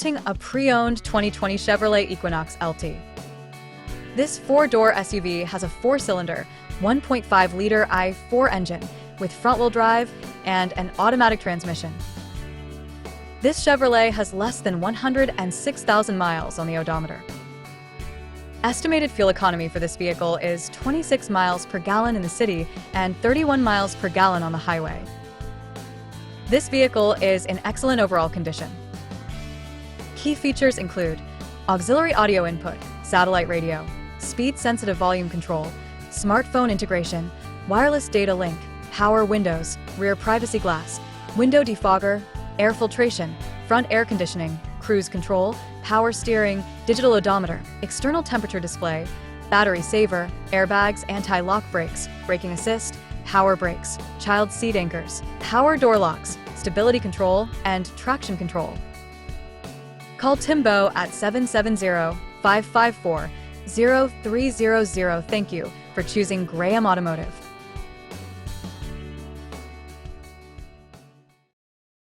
Presenting a pre-owned 2020 Chevrolet Equinox LT. This four-door SUV has a four-cylinder, 1.5-liter i4 engine with front-wheel drive and an automatic transmission. This Chevrolet has less than 106,000 miles on the odometer. Estimated fuel economy for this vehicle is 26 miles per gallon in the city and 31 miles per gallon on the highway. This vehicle is in excellent overall condition. Key features include auxiliary audio input, satellite radio, speed-sensitive volume control, smartphone integration, wireless data link, power windows, rear privacy glass, window defogger, air filtration, front air conditioning, cruise control, power steering, digital odometer, external temperature display, battery saver, airbags, anti-lock brakes, braking assist, power brakes, child seat anchors, power door locks, stability control, and traction control. Call Timbo at 770-554-0300. Thank you for choosing Graham Automotive.